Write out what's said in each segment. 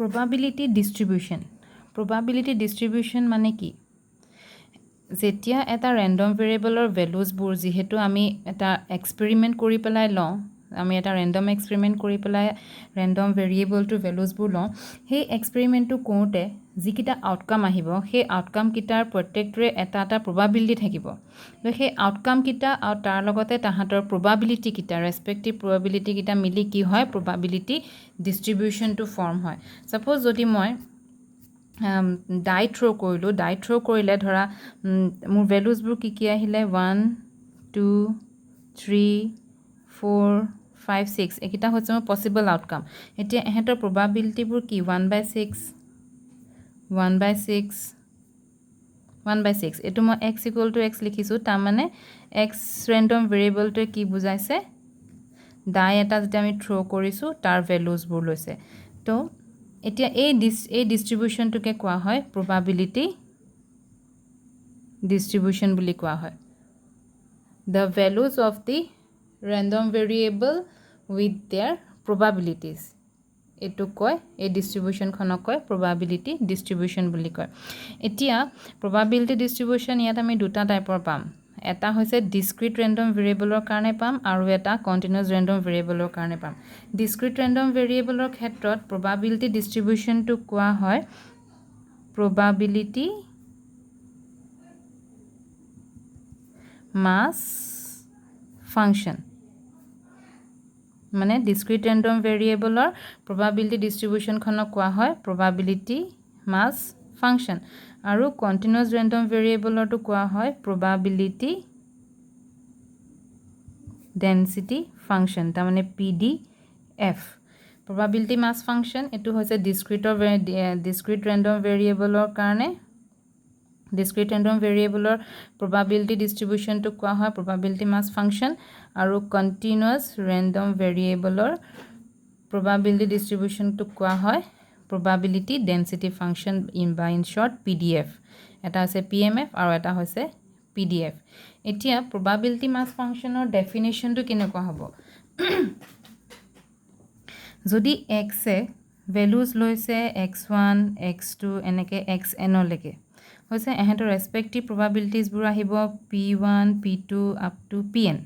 Probability distribution. Probability distribution মানে কি? যেতিয়া এটা random variable or values বোৰ যেহেতু আমি এটা experiment কৰি পেলাই লওঁ, আমি এটা random experiment কৰি পেলাই random variable to values বোৰ লওঁ, সেই experiment টো কৰোঁতে যিকিটা outcome আহিব, সেই outcome কিটাৰ প্ৰত্যেকটোৰে এটা probability থাকিব। তো সেই outcome কিটা আৰু তাৰ লগতে তাহাঁতৰ probability কিটা, respective probability কিটা মিলি কি হয়, probability distribution to form হয়। Suppose যদি মই die throw কৰিলোঁ, die throw কৰিলে ধৰা মোৰ ভেলুজবোৰ কি আহিলে 1 2 3 4 5 6 এইকেইটা হৈছে মোৰ পচিবল আউটকাম। এতিয়া এহেঁতৰ প্ৰবাবিলিটিবোৰ কি 1/6 1/6 1/6 এইটো মই x = x লিখিছোঁ। তাৰমানে x ৰেণ্ডম ভেৰিয়েবলটোৱে কি বুজাইছে, ডাই এটা যেতিয়া আমি থ্ৰ' কৰিছোঁ তাৰ ভেলুজবোৰ লৈছে। তো এতিয়া এই ডিষ্ট্ৰিবিউশ্যনটোকে কোৱা হয় probability distribution বুলি কোৱা হয়। The values of the random variable with their probabilities এইটো কয়, এই ডিষ্ট্ৰিবিউশ্যনখনক কয় probability distribution বুলি কয়। এতিয়া probability distribution ইয়াত আমি দুটা টাইপৰ পাম। এটা হৈছে discrete random variableৰ কাৰণে পাম আৰু এটা continuous random variableৰ কাৰণে পাম। discrete random variableৰ ক্ষেত্ৰত probability distributionটো কোৱা হয় probability mass function। মানে discrete random variableৰ probability distributionখনক কোৱা হয় probability mass function আৰু continuous random variableৰটো কোৱা হয় probability density function, তাৰমানে PDF। probability mass function এইটো হৈছে discrete random variableৰ কাৰণে, discrete random variableৰ probability distributionটো কোৱা হয় probability mass function আৰু continuous random variableৰ probability distributionটো কোৱা হয় probability density function in short PDF। এটা হৈছে PMF আৰু এটা হৈছে PDF। এতিয়া probability mass functionৰ definitionটো কেনেকুৱা হ'ব? যদি x এ ভেলুজ লৈছে x1 x2 এনেকে xn লৈকে হৈছে, এহেঁতৰ ৰেসপেক্টিভ probabilitiesবোৰ আহিব p1 p2 up to pn,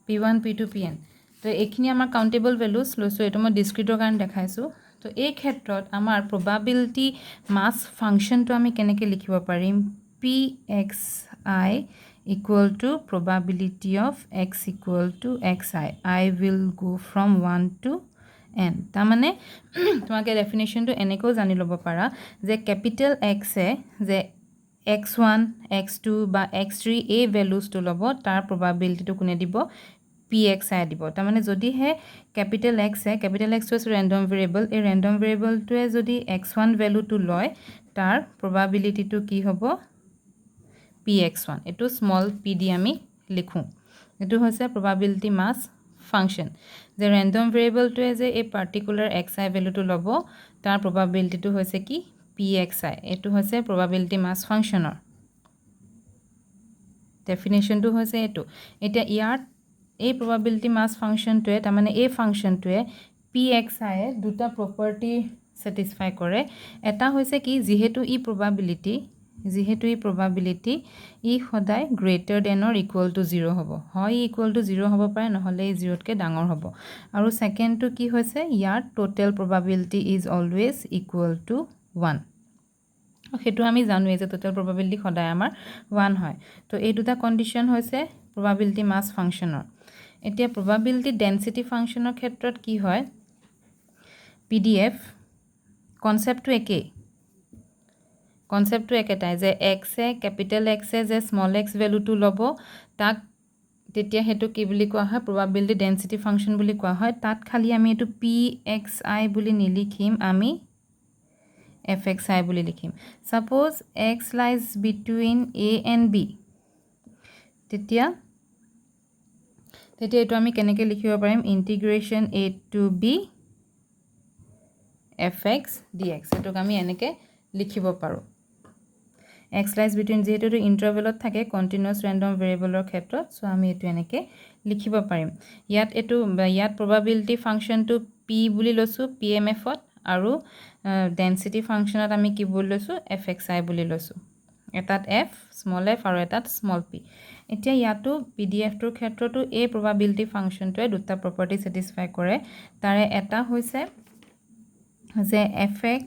p1 p2 pn। তো এইখিনি আমাৰ কাউন্টেবল ভেলুজ লৈছোঁ, এইটো মই ডিসক্ৰিটৰ কাৰণে দেখাইছোঁ। তো এই ক্ষেত্ৰত আমাৰ probability mass functionটো আমি কেনেকৈ লিখিব পাৰিম, pxi equal to probability of x equal to xi, I will go from 1 to n। তাৰমানে তোমাকে ডেফিনেশ্যনটো এনেকৈও জানি ল'ব পাৰা যে কেপিটেল x এ যে x1 x2 বা x3 এই ভেলুজটো ল'ব, তাৰ probabilityটো কোনে দিব, pxi দিব। তাৰমানে যদিহে কেপিটেল x এ, কেপিটেল x হৈছে ৰেণ্ডম ভেৰিয়েবল, এই ৰেণ্ডম ভেৰিয়েবলটোৱে যদি x1 ভেলুটো লয় তাৰ probabilityটো কি হ'ব px1। এইটো স্মল p দি আমি লিখোঁ। এইটো হৈছে probability mass function, যে ৰেণ্ডম ভেৰিয়েবলটোৱে যে এই পাৰ্টিকুলাৰ xi ভেলুটো ল'ব তাৰ probabilityটো হৈছে কি pxi। এইটো হৈছে probability mass functionৰ ডেফিনেশ্যনটো হৈছে এইটো। এতিয়া ইয়াত এই probability mass functionটোৱে, তাৰমানে এই ফাংচনটোৱে pxi এ দুটা প্ৰপাৰ্টি স্যাটিসফাই কৰে। এটা হৈছে কি যেহেতু ই probability ই সদায় greater than or equal to 0 হ'ব, হয় equal to 0 হ'ব পাৰে, নহ'লে 0তকৈ ডাঙৰ হ'ব। আৰু সেকেন্ডটো কি হৈছে ইয়াৰ total probability is always equal to 1। সেইটো আমি জানোৱে যে total probability সদায় আমাৰ 1 হয়। তো এই দুটা কন্ডিশন হৈছে probability mass functionৰ। এতিয়া probability density functionৰ ক্ষেত্ৰত কি হয়, PDF কনসেপ্টটো একেই, কনসেপ্টটো একেটাই যে x এ কেপিটেল x এ যে স্মল x ভ্যালুটো ল'ব তাক তেতিয়া হেতু কি বুলি কোৱা হয় probability density function বুলি কোৱা হয়। তাত খালি আমি এটো pxi বুলি নিলিখিম, আমি fxi বুলি লিখিম। Suppose x lies between a and b, তেতিয়া এটো আমি কেনেকৈ লিখিব পাৰিম, integration a to b fx dx। এটোক আমি এনেকৈ লিখিব পাৰো। x lies between যেহেতু ইন্টাৰভেলত থাকে কন্টিনিউয়াস ৰেণ্ডম ভেৰিয়েবলৰ ক্ষেত্ৰত, সো আমি এটো এনেকৈ লিখিব পাৰিম। ইয়াত probability functionটো পি বুলি লৈছোঁ PMFত আৰু ডেন্সিটি ফাংচনত আমি কি বুলি লৈছোঁ FXI বুলি লৈছোঁ এটাত f স্মল f আৰু এটাত স্মল p এতিয়া ইয়াতো PDFটোৰ ক্ষেত্ৰতো এই probability ফাংচনটোৱে দুটা প্ৰপাৰ্টি satisfy কৰে তাৰে এটা হৈছে যে fx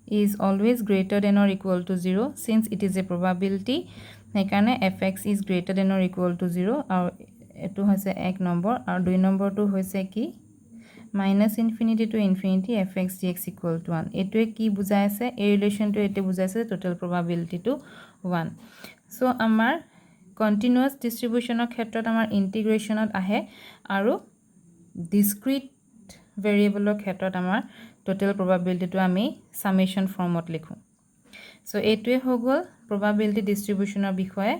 is always greater than or equal to 0 since it is a probability সেইকাৰণে fx is greater than or equal to 0 আৰু এটো হৈছে এক নম্বৰ আৰু দুই নম্বৰটো হৈছে কি minus infinity to infinity fx dx equal to 1 এটোৱে কি বুজাই আছে এই ৰিলেচনটো এতে বুজাই আছে টোটাল probability to 1 সো আমাৰ কন্টিনিউয়াস ডিস্ট্ৰিবিউশনৰ ক্ষেত্ৰত আমাৰ ইন্টিগ্ৰেশনত আহে আৰু ডিসক্ৰিট ভেৰিয়েবলৰ ক্ষেত্ৰত আমাৰ টোটাল probability to আমি সামেশন ফৰ্মত লিখো সো এটোৱে হৈ গ'ল probability distributionৰ বিষয়ে